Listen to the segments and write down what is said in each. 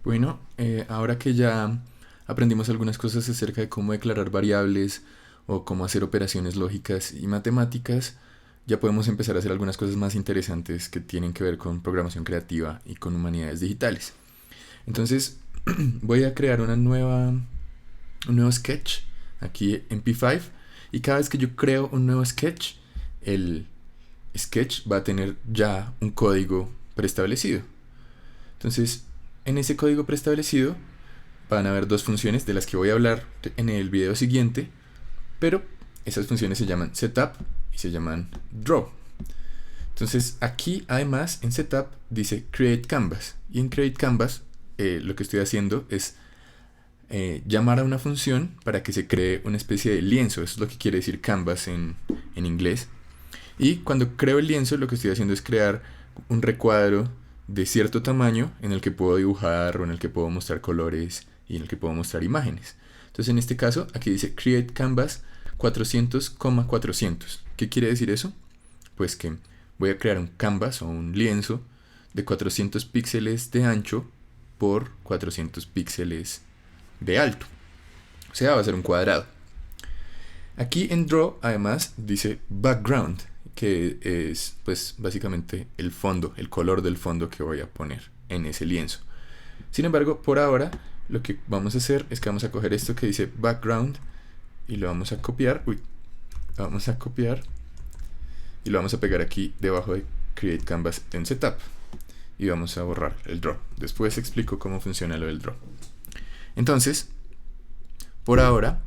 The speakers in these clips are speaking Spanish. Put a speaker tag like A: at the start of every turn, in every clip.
A: Bueno, ahora que ya aprendimos algunas cosas acerca de cómo declarar variables o cómo hacer operaciones lógicas y matemáticas, ya podemos empezar a hacer algunas cosas más interesantes que tienen que ver con programación creativa y con humanidades digitales. Entonces, voy a crear un nuevo sketch aquí en P5 y cada vez que yo creo un nuevo sketch, el sketch va a tener ya un código preestablecido. Entonces, en ese código preestablecido van a haber dos funciones de las que voy a hablar en el video siguiente, pero esas funciones se llaman setup y se llaman draw. Entonces aquí además en setup dice create canvas y en create canvas lo que estoy haciendo es llamar a una función para que se cree una especie de lienzo. Eso es lo que quiere decir canvas en inglés. Y cuando creo el lienzo lo que estoy haciendo es crear un recuadro de cierto tamaño en el que puedo dibujar o en el que puedo mostrar colores y en el que puedo mostrar imágenes. Entonces en este caso aquí dice create canvas 400,400. ¿Qué quiere decir eso? Pues que voy a crear un canvas o un lienzo de 400 píxeles de ancho por 400 píxeles de alto. O sea, va a ser un cuadrado. Aquí en Draw además dice background, que es pues básicamente el fondo, el color del fondo que voy a poner en ese lienzo. Sin embargo, por ahora lo que vamos a hacer es que vamos a coger esto que dice background y lo vamos a copiar. Lo vamos a copiar y lo vamos a pegar aquí debajo de create canvas en setup y vamos a borrar el draw. Después explico cómo funciona lo del draw. Entonces, por ahora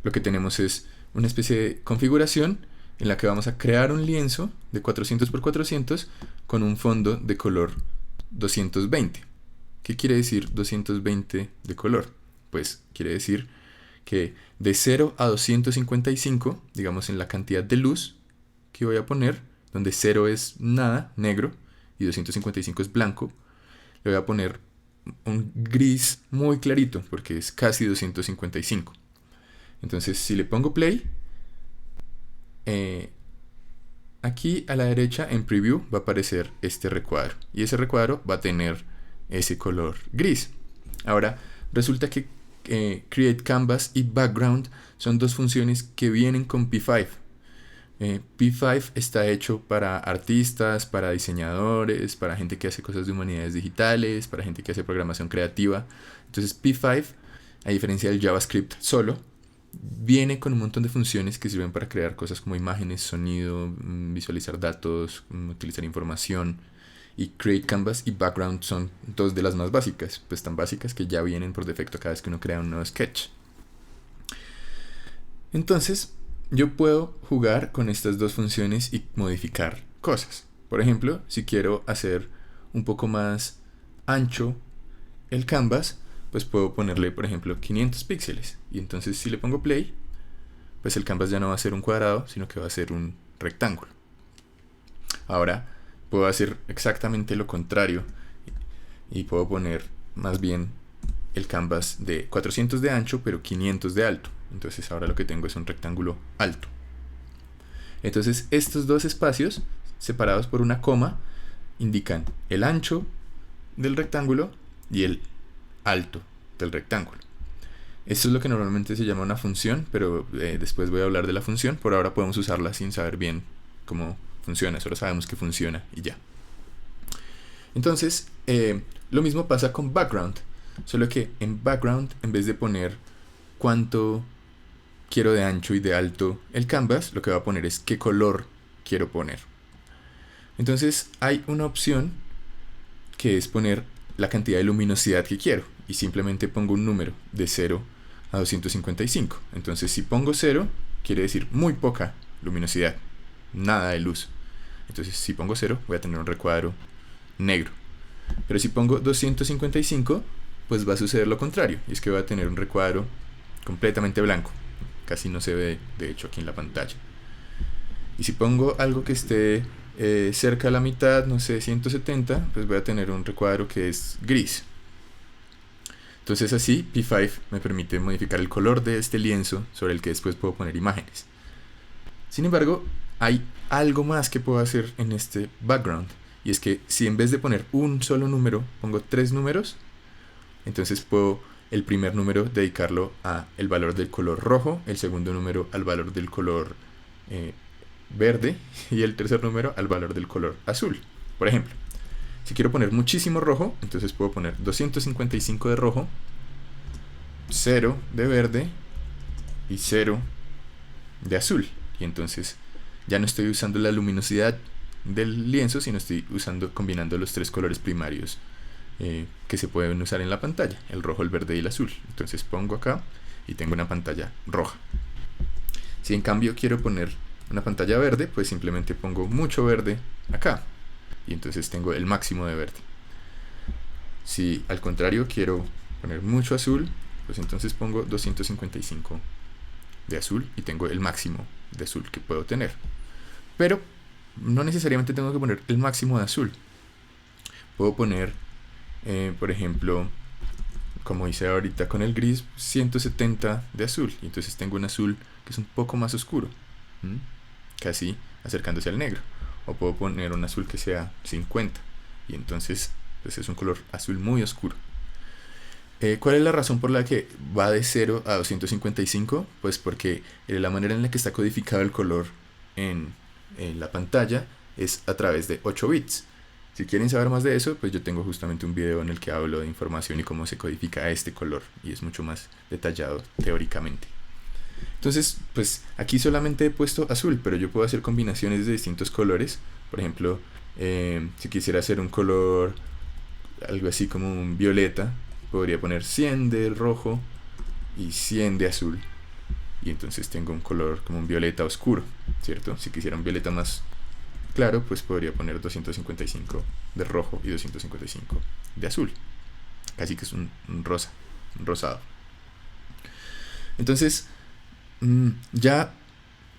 A: lo que tenemos es una especie de configuración en la que vamos a crear un lienzo de 400 por 400 con un fondo de color 220. ¿Qué quiere decir 220 de color? Pues quiere decir que de 0 a 255, digamos en la cantidad de luz que voy a poner, donde 0 es nada, negro, y 255 es blanco, le voy a poner un gris muy clarito, porque es casi 255. Entonces, si le pongo play, aquí a la derecha en preview va a aparecer este recuadro. Y ese recuadro va a tener ese color gris. Ahora, resulta que create canvas y background son dos funciones que vienen con P5. P5 está hecho para artistas, para diseñadores, para gente que hace cosas de humanidades digitales, para gente que hace programación creativa. Entonces P5, a diferencia del JavaScript solo, viene con un montón de funciones que sirven para crear cosas como imágenes, sonido, visualizar datos, utilizar información. Y Create Canvas y Background son dos de las más básicas, pues tan básicas que ya vienen por defecto cada vez que uno crea un nuevo sketch. Entonces, yo puedo jugar con estas dos funciones y modificar cosas. Por ejemplo, si quiero hacer un poco más ancho el canvas, pues puedo ponerle, por ejemplo, 500 píxeles. Y entonces si le pongo play, pues el canvas ya no va a ser un cuadrado, sino que va a ser un rectángulo. Ahora puedo hacer exactamente lo contrario y puedo poner más bien el canvas de 400 de ancho, pero 500 de alto. Entonces ahora lo que tengo es un rectángulo alto. Entonces estos dos espacios, separados por una coma, indican el ancho del rectángulo y el alto del rectángulo. Esto es lo que normalmente se llama una función, pero después voy a hablar de la función. Por ahora podemos usarla sin saber bien cómo funciona, solo sabemos que funciona y ya. Entonces, lo mismo pasa con background, solo que en background, en vez de poner cuánto quiero de ancho y de alto el canvas, lo que va a poner es qué color quiero poner. Entonces hay una opción que es poner la cantidad de luminosidad que quiero y simplemente pongo un número de 0 a 255. Entonces si pongo 0 quiere decir muy poca luminosidad, nada de luz. Entonces si pongo 0 voy a tener un recuadro negro. Pero si pongo 255 pues va a suceder lo contrario, y es que voy a tener un recuadro completamente blanco. Casi no se ve de hecho aquí en la pantalla. Y si pongo algo que esté cerca de la mitad, no sé, 170, pues voy a tener un recuadro que es gris. Entonces así P5 me permite modificar el color de este lienzo sobre el que después puedo poner imágenes. Sin embargo, hay algo más que puedo hacer en este background, y es que si en vez de poner un solo número pongo tres números, Entonces puedo el primer número dedicarlo a el valor del color rojo, el segundo número al valor del color verde y el tercer número al valor del color azul. Por ejemplo, si quiero poner muchísimo rojo, entonces puedo poner 255 de rojo, 0 de verde y 0 de azul. Y entonces ya no estoy usando la luminosidad del lienzo, sino estoy combinando los tres colores primarios que se pueden usar en la pantalla, el rojo, el verde y el azul. Entonces pongo acá y tengo una pantalla roja. Si en cambio quiero poner una pantalla verde, pues simplemente pongo mucho verde acá y entonces tengo el máximo de verde. Si al contrario quiero poner mucho azul, pues entonces pongo 255 de azul y tengo el máximo de azul que puedo tener. Pero no necesariamente tengo que poner el máximo de azul. Puedo poner, por ejemplo, como hice ahorita con el gris, 170 de azul. Y entonces tengo un azul que es un poco más oscuro, casi acercándose al negro. O puedo poner un azul que sea 50. Y entonces pues es un color azul muy oscuro. ¿Cuál es la razón por la que va de 0 a 255? Pues porque la manera en la que está codificado el color en la pantalla es a través de 8 bits. Si quieren saber más de eso, pues yo tengo justamente un video en el que hablo de información y cómo se codifica este color, y es mucho más detallado teóricamente. Entonces, pues aquí solamente he puesto azul, pero yo puedo hacer combinaciones de distintos colores. Por ejemplo, si quisiera hacer un color algo así como un violeta, podría poner 100 de rojo y 100 de azul. Y entonces tengo un color como un violeta oscuro, ¿cierto? Si quisiera un violeta más claro, pues podría poner 255 de rojo y 255 de azul. Casi que es un rosa, un rosado. Entonces, ya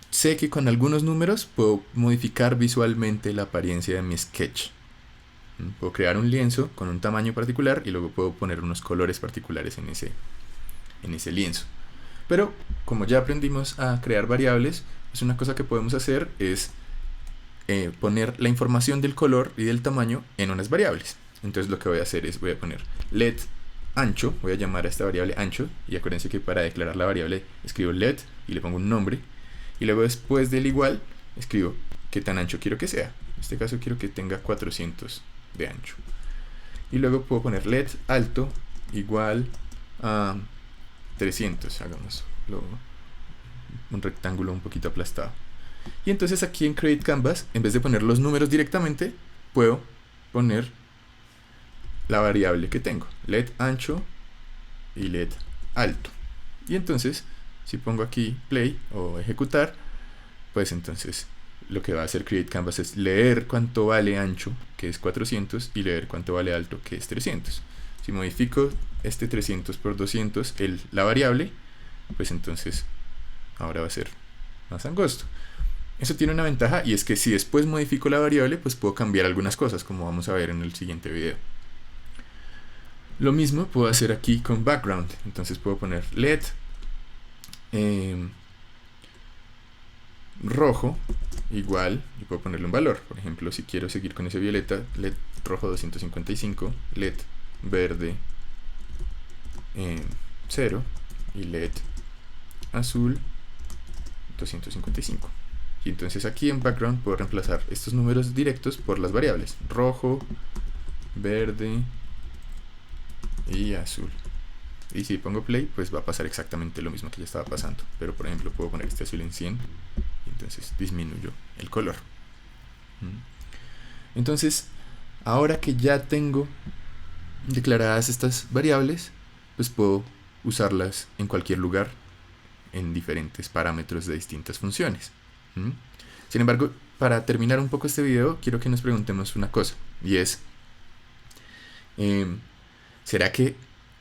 A: sé que con algunos números puedo modificar visualmente la apariencia de mi sketch. Puedo crear un lienzo con un tamaño particular y luego puedo poner unos colores particulares en ese lienzo. Pero como ya aprendimos a crear variables, pues una cosa que podemos hacer es poner la información del color y del tamaño en unas variables. Entonces lo que voy a hacer es voy a poner let ancho, voy a llamar a esta variable ancho, y acuérdense que para declarar la variable escribo let y le pongo un nombre, y luego después del igual escribo qué tan ancho quiero que sea. En este caso quiero que tenga 400 de ancho, y luego puedo poner let alto igual a 300, hagamos un rectángulo un poquito aplastado. Y entonces aquí en Create Canvas, en vez de poner los números directamente, puedo poner la variable que tengo, let ancho y let alto. Y entonces, si pongo aquí play o ejecutar, pues entonces lo que va a hacer Create Canvas es leer cuánto vale ancho, que es 400, y leer cuánto vale alto, que es 300. Si modifico este 300 por 200, la variable, pues entonces ahora va a ser más angosto. Eso tiene una ventaja, y es que si después modifico la variable, pues puedo cambiar algunas cosas, como vamos a ver en el siguiente video. Lo mismo puedo hacer aquí con background. Entonces puedo poner let rojo igual, y puedo ponerle un valor. Por ejemplo, si quiero seguir con ese violeta, let rojo 255, let verde 0 y let azul 255. Y entonces aquí en background puedo reemplazar estos números directos por las variables rojo, verde y azul. Y si pongo play, pues va a pasar exactamente lo mismo que ya estaba pasando. Pero por ejemplo puedo poner este azul en 100 y entonces disminuyo el color. Entonces, ahora que ya tengo declaradas estas variables, pues puedo usarlas en cualquier lugar en diferentes parámetros de distintas funciones. Sin embargo, para terminar un poco este video, quiero que nos preguntemos una cosa, y es ¿será que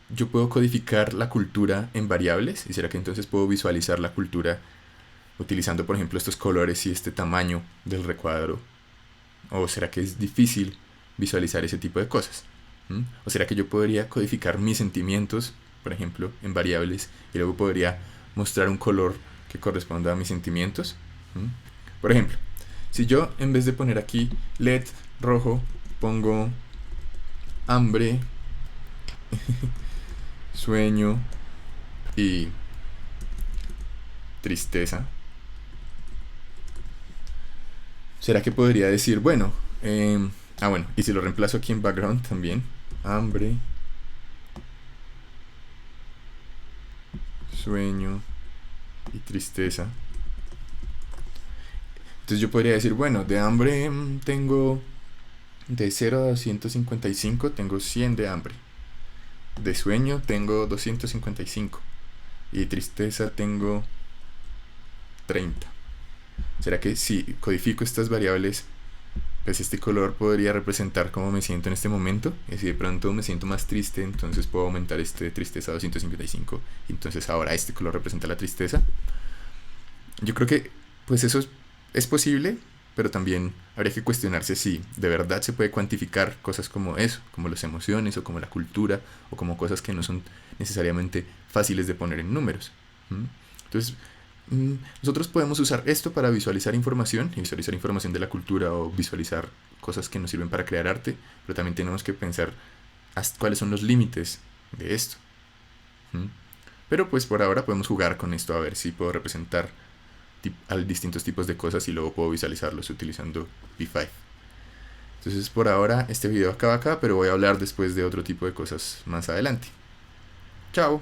A: yo puedo codificar la cultura en variables? ¿Y será que entonces puedo visualizar la cultura utilizando, por ejemplo, estos colores y este tamaño del recuadro? ¿O será que es difícil visualizar ese tipo de cosas? ¿O será que yo podría codificar mis sentimientos, por ejemplo, en variables, y luego podría mostrar un color que corresponda a mis sentimientos? Por ejemplo, si yo en vez de poner aquí let rojo, pongo hambre sueño y tristeza. ¿Será que podría decir, bueno, bueno, y si lo reemplazo aquí en background también, hambre, sueño y tristeza? Entonces yo podría decir, bueno, de hambre tengo de 0 a 255, tengo 100 de hambre. De sueño tengo 255. Y de tristeza tengo 30. ¿Será que si codifico estas variables, pues este color podría representar cómo me siento en este momento? Y si de pronto me siento más triste, entonces puedo aumentar este de tristeza a 255. Y entonces ahora este color representa la tristeza. Yo creo que pues eso es posible, pero también habría que cuestionarse si de verdad se puede cuantificar cosas como eso, como las emociones o como la cultura o como cosas que no son necesariamente fáciles de poner en números. Entonces, nosotros podemos usar esto para visualizar información de la cultura o visualizar cosas que nos sirven para crear arte, pero también tenemos que pensar cuáles son los límites de esto. Pero pues por ahora podemos jugar con esto a ver si puedo representar a distintos tipos de cosas y luego puedo visualizarlos utilizando P5. Entonces por ahora este video acaba acá, pero voy a hablar después de otro tipo de cosas más adelante. Chao.